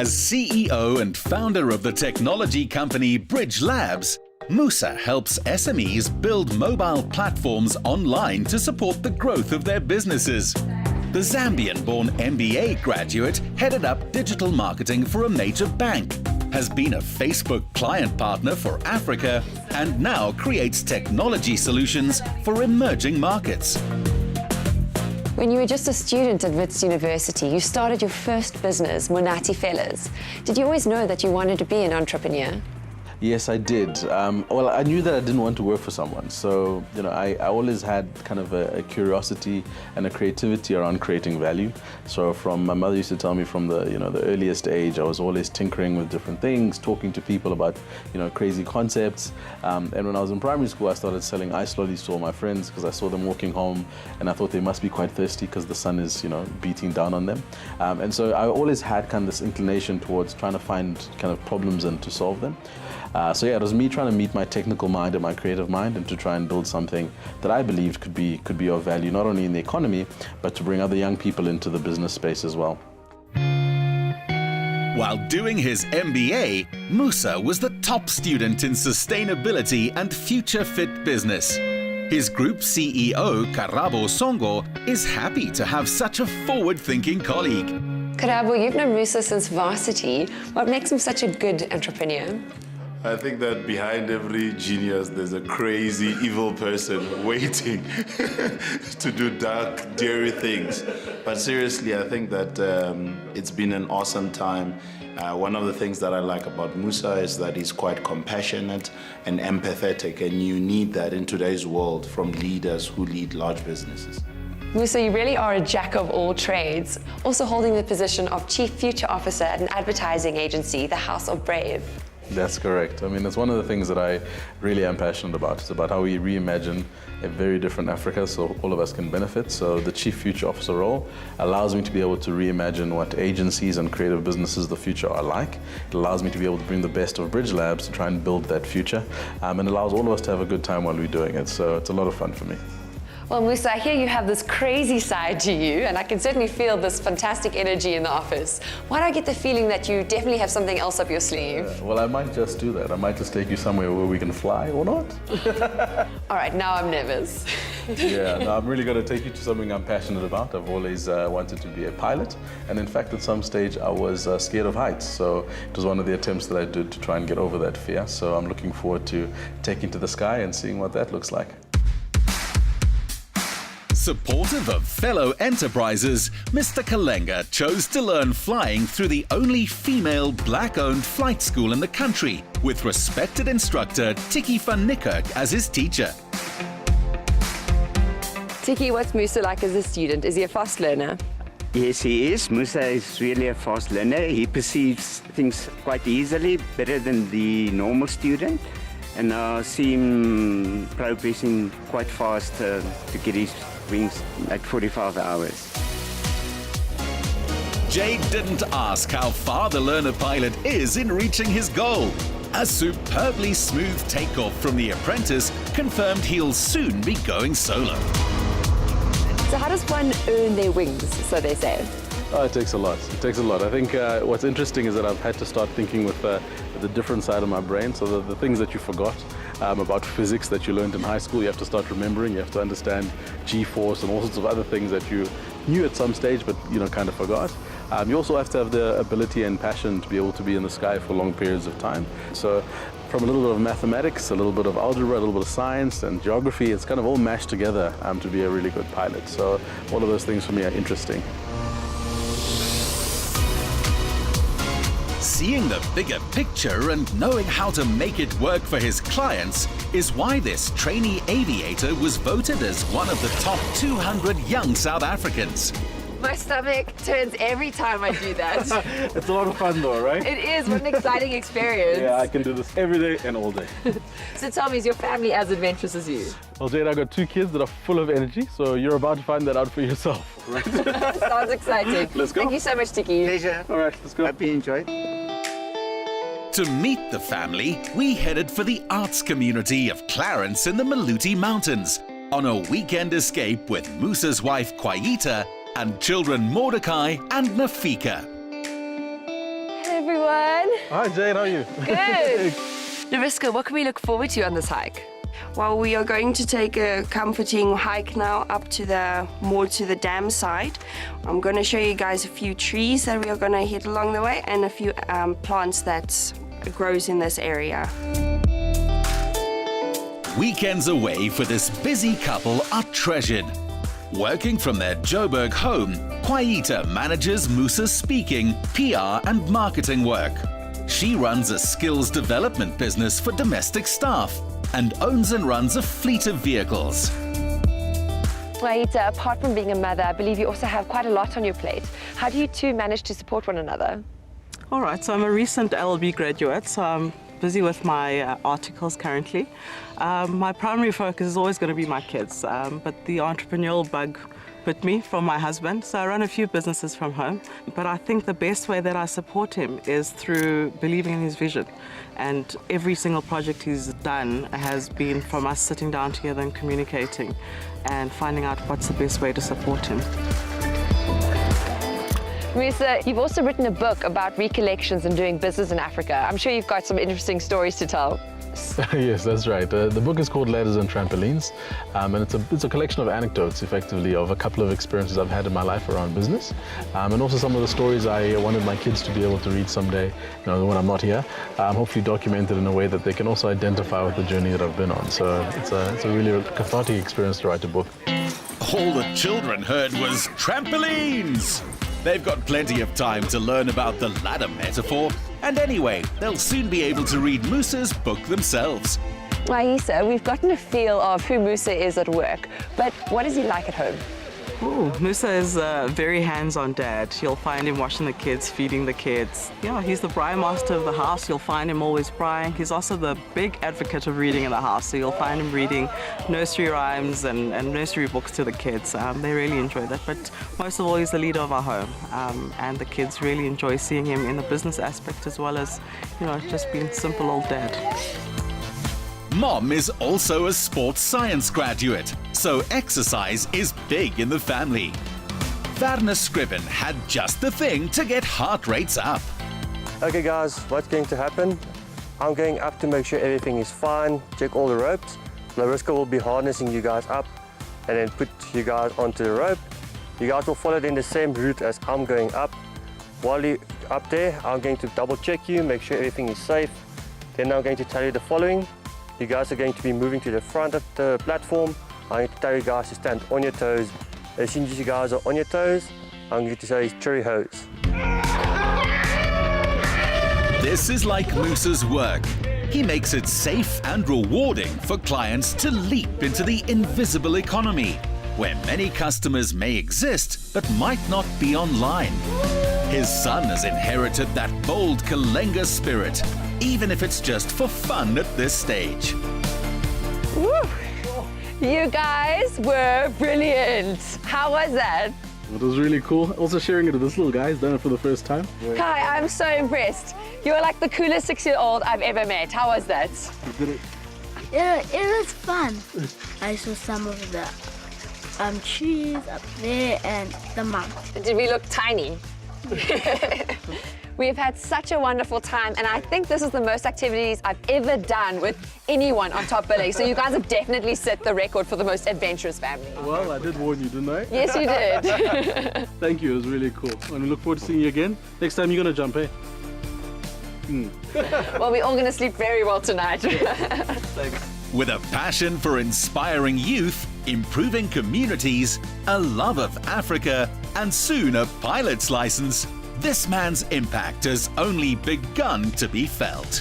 As CEO and founder of the technology company Bridge Labs, Musa helps SMEs build mobile platforms online to support the growth of their businesses. The Zambian-born MBA graduate headed up digital marketing for a major bank, has been a Facebook client partner for Africa, and now creates technology solutions for emerging markets. When you were just a student at Wits University, you started your first business, Monati Fellas. Did you always know that you wanted to be an entrepreneur? Yes, I did. Well, I knew that I didn't want to work for someone. So, I always had kind of a curiosity and a creativity around creating value. So from my mother used to tell me from the earliest age, I was always tinkering with different things, talking to people about, crazy concepts. And when I was in primary school, I started selling. I slowly saw my friends because I saw them walking home and I thought they must be quite thirsty because the sun is, beating down on them. And so I always had kind of this inclination towards trying to find kind of problems and to solve them. So yeah, it was me trying to meet my technical mind and my creative mind and to try and build something that I believed could be of value, not only in the economy, but to bring other young people into the business space as well. While doing his MBA, Musa was the top student in sustainability and future fit business. His group CEO, Karabo Songo, is happy to have such a forward-thinking colleague. Karabo, you've known Musa since varsity. What makes him such a good entrepreneur? I think that behind every genius, there's a crazy, evil person waiting to do dark, daring things. But seriously, I think that it's been an awesome time. One of the things that I like about Musa is that he's quite compassionate and empathetic, and you need that in today's world from leaders who lead large businesses. Musa, you really are a jack of all trades, also holding the position of Chief Future Officer at an advertising agency, the House of Brave. That's correct. I mean, it's one of the things that I really am passionate about. It's about how we reimagine a very different Africa so all of us can benefit. So the Chief Future Officer role allows me to be able to reimagine what agencies and creative businesses of the future are like. It allows me to be able to bring the best of Bridge Labs to try and build that future, and allows all of us to have a good time while we're doing it. So it's a lot of fun for me. Well, Musa, I hear you have this crazy side to you, and I can certainly feel this fantastic energy in the office. Why do I get the feeling that you definitely have something else up your sleeve? Well, I might just do that. I might just take you somewhere where we can fly or not. All right, now I'm nervous. Yeah, no, I'm really going to take you to something I'm passionate about. I've always wanted to be a pilot, and in fact, at some stage, I was scared of heights. So it was one of the attempts that I did to try and get over that fear. So I'm looking forward to taking to the sky and seeing what that looks like. Supportive of fellow enterprises, Mr. Kalenga chose to learn flying through the only female black-owned flight school in the country, with respected instructor Tikkie van Niekerk as his teacher. Tikkie, what's Musa like as a student? Is he a fast learner? Yes, he is. Musa is really a fast learner. He perceives things quite easily, better than the normal student. And I see him progressing quite fast to get his wings at 45 hours. Jade didn't ask how far the learner pilot is in reaching his goal. A superbly smooth takeoff from the apprentice confirmed he'll soon be going solo. So how does one earn their wings, so they say? Oh, it takes a lot. It takes a lot. I think what's interesting is that I've had to start thinking with the different side of my brain. So the things that you forgot about physics that you learned in high school, you have to start remembering. You have to understand G-force and all sorts of other things that you knew at some stage, but kind of forgot. You also have to have the ability and passion to be able to be in the sky for long periods of time. So from a little bit of mathematics, a little bit of algebra, a little bit of science and geography, it's kind of all mashed together to be a really good pilot. So all of those things for me are interesting. Seeing the bigger picture and knowing how to make it work for his clients is why this trainee aviator was voted as one of the top 200 young South Africans. My stomach turns every time I do that. It's a lot of fun though, right? It is. What an exciting experience. Yeah, I can do this every day and all day. So tell me, is your family as adventurous as you? Well, Jade, I've got 2 kids that are full of energy, so you're about to find that out for yourself. Right? Sounds exciting. Let's go. Thank you so much, Tikkie. Pleasure. All right, let's go. Hope you enjoyed. To meet the family, we headed for the arts community of Clarence in the Maluti Mountains on a weekend escape with Musa's wife Kwaita and children Mordecai and Nafika. Hello, everyone. Hi Jane, how are you? Good. Nariska, what can we look forward to on this hike? Well, we are going to take a comforting hike now up to the dam side. I'm going to show you guys a few trees that we are going to hit along the way and a few plants that grows in this area. Weekends away for this busy couple are treasured. Working from their Joburg home, Kwaita manages Musa's speaking, PR and marketing work. She runs a skills development business for domestic staff and owns and runs a fleet of vehicles. Kwaita, apart from being a mother, I believe you also have quite a lot on your plate. How do you two manage to support one another? All right, so I'm a recent LLB graduate, so I'm busy with my articles currently. My primary focus is always going to be my kids, but the entrepreneurial bug bit me from my husband, so I run a few businesses from home. But I think the best way that I support him is through believing in his vision. And every single project he's done has been from us sitting down together and communicating and finding out what's the best way to support him. Musa, you've also written a book about recollections and doing business in Africa. I'm sure you've got some interesting stories to tell. Yes, that's right. The book is called Ladders and Trampolines, and it's a collection of anecdotes, effectively, of a couple of experiences I've had in my life around business, and also some of the stories I wanted my kids to be able to read someday, when I'm not here, hopefully documented in a way that they can also identify with the journey that I've been on. So it's a really cathartic experience to write a book. All the children heard was trampolines! They've got plenty of time to learn about the ladder metaphor, and anyway, they'll soon be able to read Musa's book themselves. Aisa, we've gotten a feel of who Musa is at work, but what is he like at home? Ooh, Musa is a very hands-on dad. You'll find him washing the kids, feeding the kids. Yeah, he's the braai master of the house. You'll find him always braaiing. He's also the big advocate of reading in the house. So you'll find him reading nursery rhymes and nursery books to the kids. They really enjoy that. But most of all, he's the leader of our home. And the kids really enjoy seeing him in the business aspect as well as, just being simple old dad. Mom is also a sports science graduate, so exercise is big in the family. Werner Scriven had just the thing to get heart rates up. Okay guys, what's going to happen? I'm going up to make sure everything is fine, check all the ropes. Nariska will be harnessing you guys up and then put you guys onto the rope. You guys will follow in the same route as I'm going up. While you're up there, I'm going to double check you, make sure everything is safe. Then I'm going to tell you the following. You guys are going to be moving to the front of the platform. I'm going to tell you guys to stand on your toes. As soon as you guys are on your toes, I'm going to say cherry hose. This is like Musa's work. He makes it safe and rewarding for clients to leap into the invisible economy, where many customers may exist but might not be online. His son has inherited that bold Kalenga spirit, even if it's just for fun at this stage. Woo! You guys were brilliant. How was that? It was really cool. Also sharing it with this little guy. He's done it for the first time. Kai, I'm so impressed. You're like the coolest 6-year-old I've ever met. How was that? Yeah, it was fun. I saw some of the trees up there and the mountain. Did we look tiny? We've had such a wonderful time, and I think this is the most activities I've ever done with anyone on Top Billing. So you guys have definitely set the record for the most adventurous family. Well, I did warn you, didn't I? Yes, you did. Thank you. It was really cool. And we look forward to seeing you again. Next time you're going to jump, eh? Well, we're all going to sleep very well tonight. Thanks. With a passion for inspiring youth, improving communities, a love of Africa, and soon a pilot's license, this man's impact has only begun to be felt.